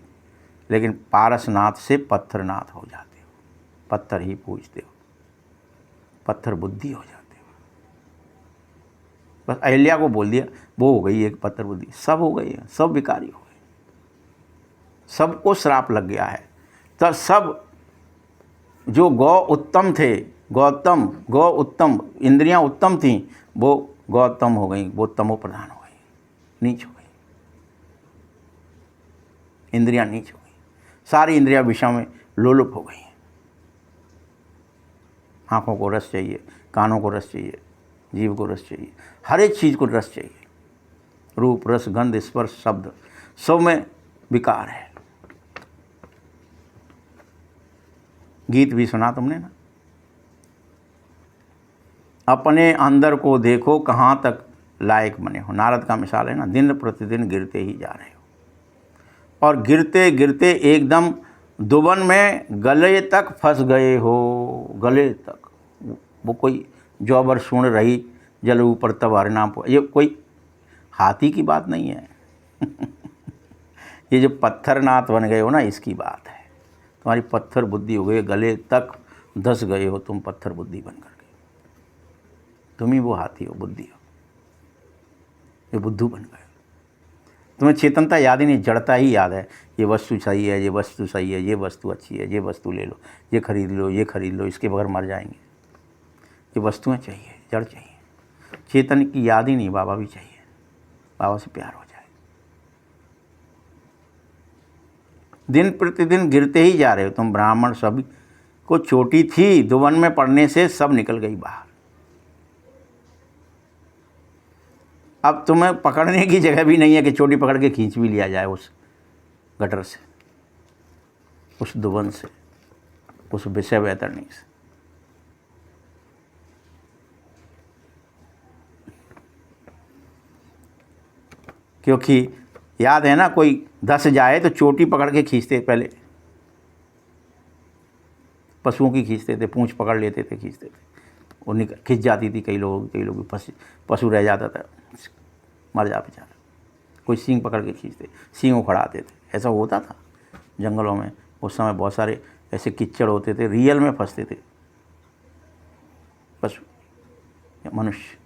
लेकिन पारसनाथ से पत्थरनाथ हो जाते हो, पत्थर ही पूजते हो, पत्थर बुद्धि हो जाते हो। बस अहिल्या को बोल दिया, वो हो गई एक पत्थर बुद्धि, सब हो गई, सब विकारी हो गए, सबको श्राप लग गया है। तब सब जो गौ उत्तम थे, गौतम, गौ उत्तम, इंद्रियां उत्तम थीं, वो गौतम हो गई, वो तमो प्रधान हो गई, नीच हो गई, इंद्रियां नीच हो गई, सारी इंद्रियां विषय में लोलुप हो गई। आँखों को रस चाहिए, कानों को रस चाहिए, जीव को रस चाहिए, हर एक चीज़ को रस चाहिए। रूप रस गंध स्पर्श शब्द सब में विकार है। गीत भी सुना तुमने ना, अपने अंदर को देखो कहाँ तक लायक बने हो। नारद का मिसाल है ना, दिन प्रतिदिन गिरते ही जा रहे हो, और गिरते गिरते एकदम दुबन में गले तक फंस गए हो, गले तक। वो कोई जौबर सुन रही जल ऊपर तब हरिनाम, ये कोई हाथी की बात नहीं है। ये जो पत्थरनाथ बन गए हो ना, इसकी बात है। तुम्हारी पत्थर बुद्धि हो गई, गले तक धस गए हो तुम पत्थर बुद्धि बन करके। तुम ही वो हाथी हो, बुद्धि हो, ये बुद्धू बन गए। तुम्हें चेतनता याद ही नहीं, जड़ता ही याद है। ये वस्तु सही है, ये वस्तु सही है, ये वस्तु अच्छी है, ये वस्तु ले लो, ये खरीद लो, ये खरीद लो, इसके बगैर मर जाएंगे। ये वस्तुएं चाहिए, जड़ चाहिए, चेतन की याद ही नहीं। बाबा भी चाहिए, बाबा से प्यार हो जाए। दिन प्रतिदिन गिरते ही जा रहे हो तुम। ब्राह्मण सभी को चोटी थी, दुवन में पड़ने से सब निकल गई बाहर। अब तुम्हें पकड़ने की जगह भी नहीं है कि चोटी पकड़ के खींच भी लिया जाए उस गटर से, उस दुबन से, उस विषय वैतरणी से। क्योंकि याद है ना, कोई धस जाए तो चोटी पकड़ के खींचते, पहले पशुओं की खींचते थे, पूंछ पकड़ लेते थे, खींचते थे, वो खिंच जाती थी कई लोग पशु रह जाता था, मर जा बेचारा। कोई सींग पकड़ के खींचते, सींग उखड़ाते थे, ऐसा होता था जंगलों में उस समय। बहुत सारे ऐसे कीचड़ होते थे, रियल में फंसते थे पशु या मनुष्य।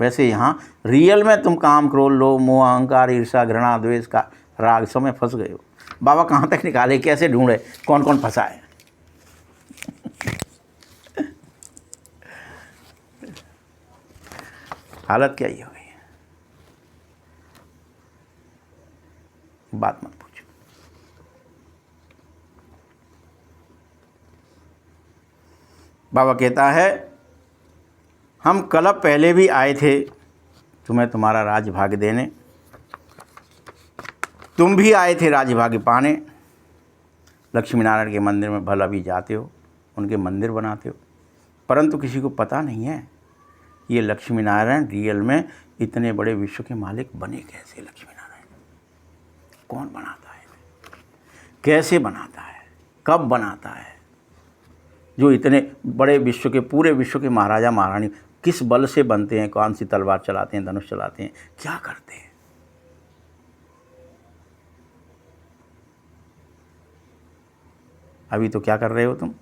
वैसे यहाँ रियल में तुम काम, क्रोध, लोभ, मोह, अहंकार, ईर्ष्या, घृणा, द्वेष का राग सब में फंस गए हो। बाबा कहाँ तक निकाले, कैसे ढूंढे, कौन कौन फंसा है। हालत क्या ही हो गई है, बात मत पूछो। बाबा कहता है हम कल्प पहले भी आए थे तुम्हें तुम्हारा राज भाग्य देने, तुम भी आए थे राज भाग्य पाने। लक्ष्मी नारायण के मंदिर में भला भी जाते हो, उनके मंदिर बनाते हो, परंतु किसी को पता नहीं है ये लक्ष्मी नारायण रियल में इतने बड़े विश्व के मालिक बने कैसे। लक्ष्मी नारायण कौन बनाता है, कैसे बनाता है, कब बनाता है। जो इतने बड़े विश्व के, पूरे विश्व के महाराजा महारानी किस बल से बनते हैं, कौन सी तलवार चलाते हैं, धनुष चलाते हैं, क्या करते हैं। अभी तो क्या कर रहे हो तुम,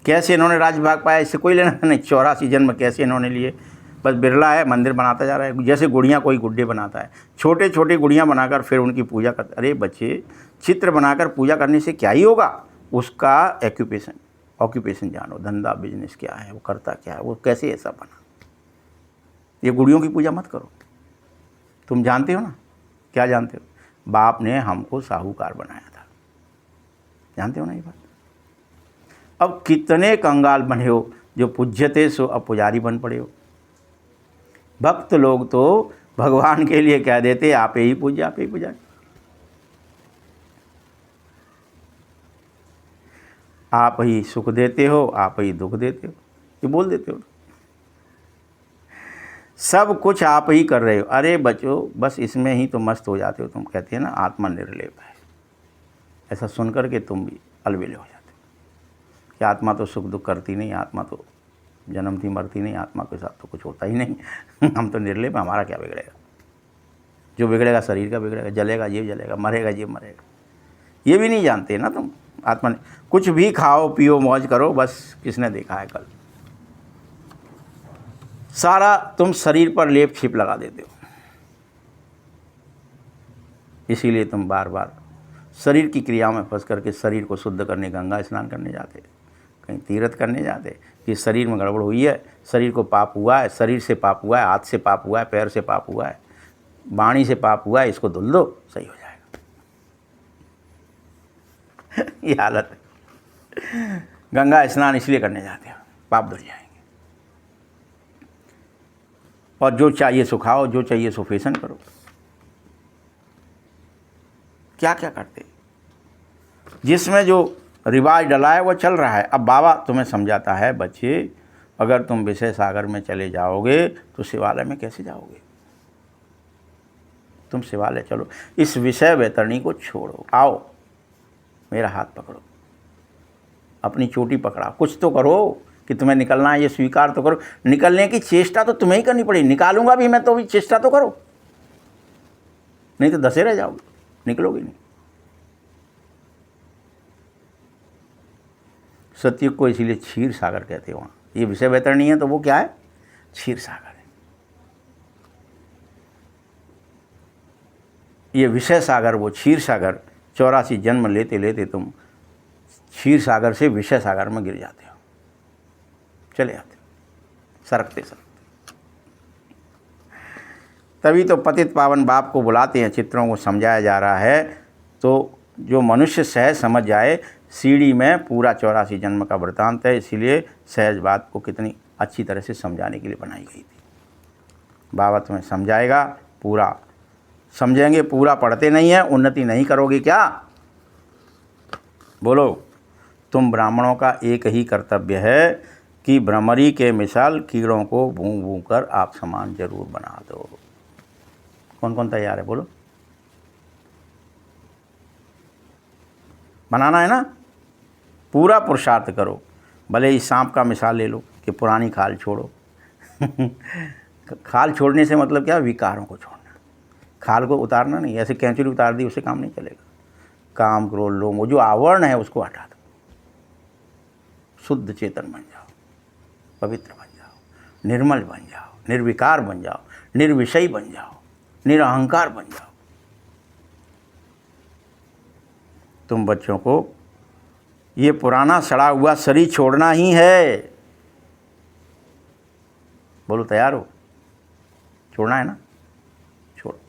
कैसे इन्होंने राजभाग पाया, इससे कोई लेना नहीं। 84 जन्म कैसे इन्होंने लिए, बस बिरला है, मंदिर बनाता जा रहा है। जैसे गुड़ियाँ कोई गुड्डे बनाता है, छोटे छोटे गुड़ियाँ बनाकर फिर उनकी पूजा करता। अरे बच्चे, चित्र बनाकर पूजा करने से क्या ही होगा, उसका ऑक्यूपेशन जानो, धंधा बिजनेस क्या है, वो करता क्या है, वो कैसे ऐसा बना। ये गुड़ियों की पूजा मत करो। तुम जानते हो ना, क्या जानते हो, बाप ने हमको साहूकार बनाया था, जानते हो ना ये बात। अब कितने कंगाल बने हो जो पूज्यते सो अब पुजारी बन पड़े हो। भक्त लोग तो भगवान के लिए कह देते आप ही पूज्य, आप ही पुजारी। आप ही सुख देते हो, आप ही दुख देते हो, ये बोल देते हो। सब कुछ आप ही कर रहे हो। अरे बच्चों, बस इसमें ही तो मस्त हो जाते हो तुम। कहते हैं ना आत्मा निर्लेप है, ऐसा सुनकर के तुम भी अलविले हो जाते हो कि आत्मा तो सुख दुख करती नहीं, आत्मा तो जन्मती मरती नहीं, आत्मा के साथ तो कुछ होता ही नहीं। हम तो निर्लेप, हमारा क्या बिगड़ेगा। जो बिगड़ेगा शरीर का बिगड़ेगा, जलेगा जीव जलेगा, मरेगा जीव मरेगा। ये भी नहीं जानते ना तुम। आत्मा ने कुछ भी खाओ पियो मौज करो, बस किसने देखा है कल, सारा तुम शरीर पर लेप छिप लगा देते हो। इसीलिए तुम बार बार शरीर की क्रियाओं में फंस करके शरीर को शुद्ध करने गंगा स्नान करने जाते, कहीं तीर्थ करने जाते कि शरीर में गड़बड़ हुई है, शरीर को पाप हुआ है, शरीर से पाप हुआ है, हाथ से पाप हुआ है, पैर से पाप हुआ है, वाणी से पाप हुआ है, इसको धुल दो सही हो जाएगा। ये हालत है। गंगा स्नान इसलिए करने जाते हो, पाप धुल जाएंगे। और जो चाहिए सो खाओ, जो चाहिए सो फैशन करो। क्या क्या करते, जिसमें जो रिवाज डला है वो चल रहा है। अब बाबा तुम्हें समझाता है, बच्चे अगर तुम विषय सागर में चले जाओगे तो शिवालय में कैसे जाओगे। तुम शिवालय चलो, इस विषय वैतरणी को छोड़ो, आओ मेरा हाथ पकड़ो, अपनी चोटी पकड़ा, कुछ तो करो कि तुम्हें निकलना है, ये स्वीकार तो करो। निकलने की चेष्टा तो तुम्हें ही करनी पड़ेगी। निकालूंगा भी मैं तो भी चेष्टा तो करो, नहीं तो दसे रह जाओगे, निकलोगे नहीं। सतयुग को इसीलिए क्षीर सागर कहते हैं। वहाँ ये विषय वैतरणी है तो वो क्या है, क्षीर सागर है। ये विषय सागर, वो क्षीर सागर। 84 जन्म लेते लेते तुम क्षीर सागर से विषय सागर में गिर जाते हो, चले आते हो सरकते सरकते। तभी तो पतित पावन बाप को बुलाते हैं, चित्रों को समझाया जा रहा है। तो जो मनुष्य सहज समझ जाए, सीढ़ी में पूरा 84 जन्म का वृतांत है, इसीलिए सहज बात को कितनी अच्छी तरह से समझाने के लिए बनाई गई थी। बाबा तुम्हें समझाएगा, पूरा समझेंगे, पूरा पढ़ते नहीं है, उन्नति नहीं करोगे क्या? बोलो। तुम ब्राह्मणों का एक ही कर्तव्य है कि भ्रमरी के मिसाल कीड़ों को भूं भूं कर आप समान जरूर बना दो। कौन कौन तैयार है? बोलो। बनाना है ना? पूरा पुरुषार्थ करो। भले ही सांप का मिसाल ले लो कि पुरानी खाल छोड़ो। खाल छोड़ने से मतलब क्या? विकारों को छोड़ना। खाल को उतारना नहीं, ऐसे कैंचुरी उतार दी उससे काम नहीं चलेगा। काम, क्रोध, लोभ, वो जो आवरण है उसको हटा दो। शुद्ध चेतन बन जाओ, पवित्र बन जाओ, निर्मल बन जाओ, निर्विकार बन जाओ, निर्विषयी बन जाओ, निरहंकार बन जाओ। तुम बच्चों को ये पुराना सड़ा हुआ शरीर छोड़ना ही है। बोलो, तैयार हो? छोड़ना है ना? छोड़ो।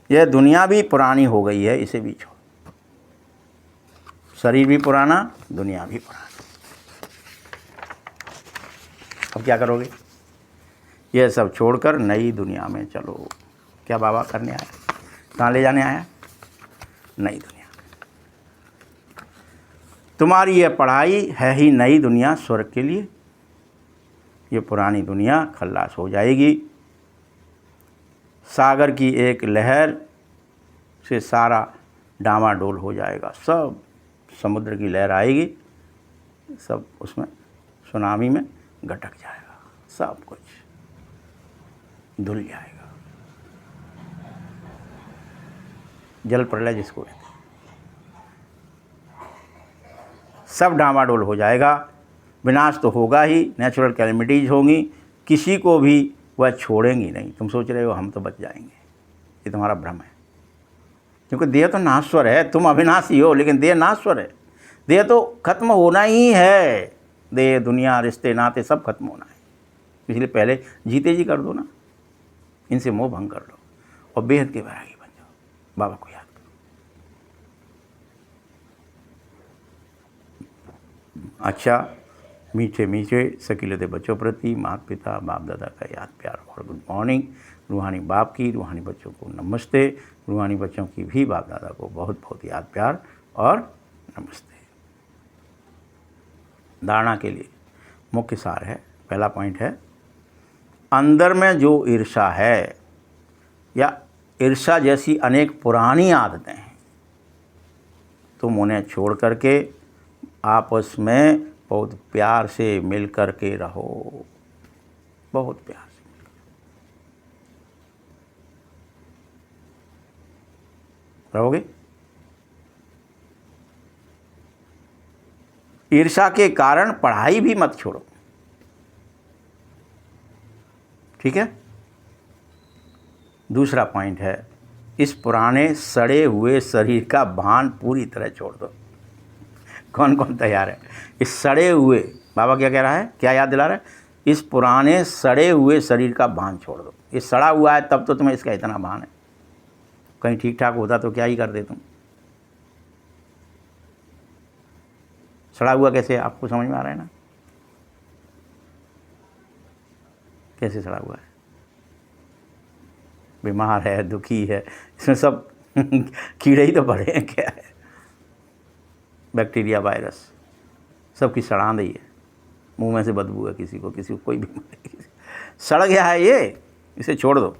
यह दुनिया भी पुरानी हो गई है, इसे भी छोड़ो। शरीर भी पुराना, दुनिया भी पुरानी। अब क्या करोगे? यह सब छोड़कर नई दुनिया में चलो। क्या बाबा करने आया? कहाँ ले जाने आया? नई दुनिया। तुम्हारी यह पढ़ाई है ही नई दुनिया स्वर्ग के लिए। ये पुरानी दुनिया खल्लास हो जाएगी। सागर की एक लहर से सारा डामाडोल हो जाएगा। सब समुद्र की लहर आएगी, सब उसमें सुनामी में गटक जाएगा, सब कुछ धुल जाएगा। जल प्रलय जिसको कहते हैं, सब डामाडोल हो जाएगा। विनाश तो होगा ही, नेचुरल कैलेमिटीज़ होंगी, किसी को भी वह छोड़ेंगी नहीं। तुम सोच रहे हो हम तो बच जाएंगे, ये तुम्हारा भ्रम है। क्योंकि देह तो नाश्वर है, तुम अविनाशी हो लेकिन देह नाश्वर है। देह तो खत्म होना ही है। देह, दुनिया, रिश्ते, नाते सब खत्म होना है। इसलिए पहले जीते जी कर दो ना, इनसे मोह भंग कर लो और बेहद के वैरागी बन जाओ। बाबा को याद करो। अच्छा, मीठे मीठे सकीलते बच्चों प्रति माता पिता बाप दादा का याद प्यार और गुड मॉर्निंग। रूहानी बाप की, रूहानी बच्चों को नमस्ते। रूहानी बच्चों की भी बाप दादा को बहुत बहुत याद प्यार और नमस्ते। धारणा के लिए मुख्य सार है, पहला पॉइंट है, अंदर में जो ईर्ष्या है या ईर्ष्या जैसी अनेक पुरानी आदतें हैं, तुम उन्हें छोड़ करके आपस में बहुत प्यार से मिल कर के रहो। बहुत प्यार से रहोगे। ईर्ष्या के कारण पढ़ाई भी मत छोड़ो, ठीक है। दूसरा पॉइंट है, इस पुराने सड़े हुए शरीर का भान पूरी तरह छोड़ दो। कौन कौन तैयार है? इस सड़े हुए, बाबा क्या कह रहा है, क्या याद दिला रहा है? इस पुराने सड़े हुए शरीर का भान छोड़ दो। ये सड़ा हुआ है तब तो तुम्हें इसका इतना भान है। कहीं ठीक ठाक होता तो क्या ही करते तुम। सड़ा हुआ कैसे, आपको समझ में आ रहा है ना? कैसे सड़ा हुआ है? बीमार है, दुखी है, इसमें सब कीड़े ही तो पड़े हैं। क्या है? बैक्टीरिया, वायरस, सबकी सड़ान रही है। मुंह में से बदबू है किसी को कोई बीमारी, सड़ गया है ये, इसे छोड़ दो।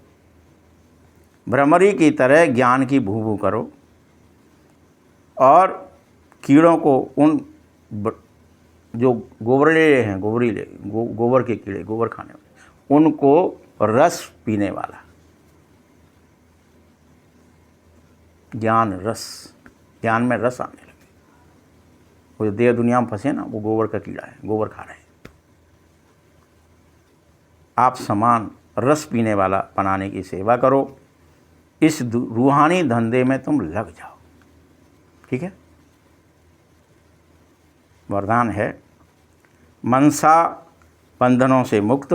भ्रमरी की तरह ज्ञान की भू भू करो और कीड़ों को, उन जो गोबरेले हैं, गोबर के कीड़े, गोबर खाने वाले, उनको रस पीने वाला ज्ञान रस, ज्ञान में रस आने लगे। वो जो देह दुनिया में फंसे ना, वो गोबर का कीड़ा है, गोबर खा रहे हैं। आप समान रस पीने वाला बनाने की सेवा करो। इस रूहानी धंधे में तुम लग जाओ, ठीक है। वरदान है, मनसा बंधनों से मुक्त,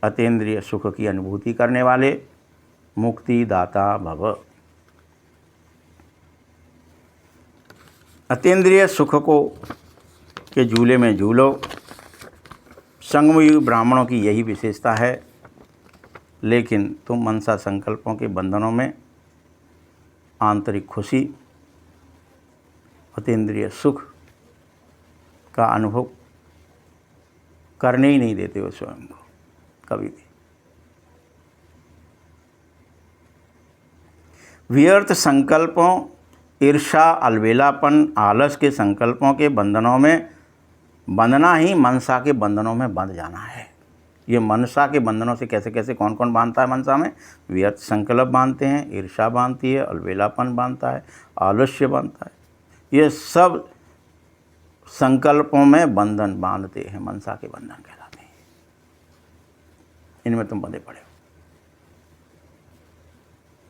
अतीन्द्रिय सुख की अनुभूति करने वाले, मुक्ति दाता भव। अतीन्द्रिय सुख को के झूले में झूलो। संगमयुगी ब्राह्मणों की यही विशेषता है, लेकिन तुम मनसा संकल्पों के बंधनों में आंतरिक खुशी, अतीन्द्रिय सुख का अनुभव करने ही नहीं देते हो स्वयं को कभी भी। व्यर्थ संकल्पों, ईर्षा, अलबेलापन, आलस के संकल्पों के बंधनों में बंधना ही मनसा के बंधनों में बंध जाना है। ये मनसा के बंधनों से कैसे कैसे कौन कौन बांधता है मनसा में? व्यर्थ संकल्प बांधते हैं, ईर्षा बांधती है, अलबेलापन बांधता है, आलस्य बांधता है। ये सब संकल्पों में बंधन बांधते हैं, मनसा के बंधन कहलाते हैं। इनमें तुम बंधे पड़े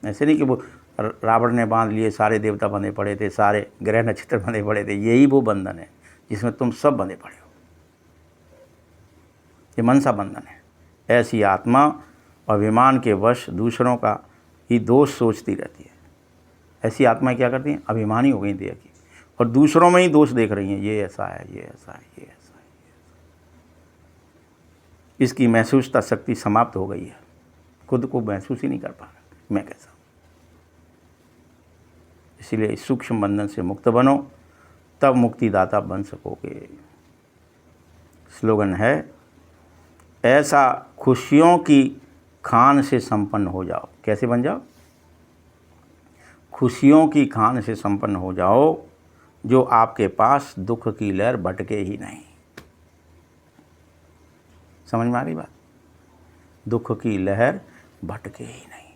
हो। ऐसे नहीं कि वो रावण ने बांध लिए, सारे देवता बंधे पड़े थे, सारे ग्रह नक्षत्र बंधे पड़े थे। यही वो बंधन है जिसमें तुम सब बंधे पड़े हो। ये मनसा बंधन है। ऐसी आत्मा अभिमान के वश दूसरों का ही दोष सोचती रहती है। ऐसी आत्माएं क्या करती हैं? अभिमानी हो गई देह की, और दूसरों में ही दोष देख रही हैं। ये ऐसा है, ये ऐसा है, ये ऐसा है। इसकी महसूसता शक्ति समाप्त हो गई है। खुद को महसूस ही नहीं कर पा रहा मैं कैसा हूँ। इसीलिए इस सूक्ष्म बंधन से मुक्त बनो, तब मुक्तिदाता बन सकोगे। स्लोगन है, ऐसा खुशियों की खान से संपन्न हो जाओ। कैसे बन जाओ? खुशियों की खान से संपन्न हो जाओ, जो आपके पास दुख की लहर भटके ही नहीं। समझ में आ रही बात? दुख की लहर भटके ही नहीं।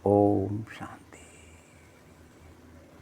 ओम शांति।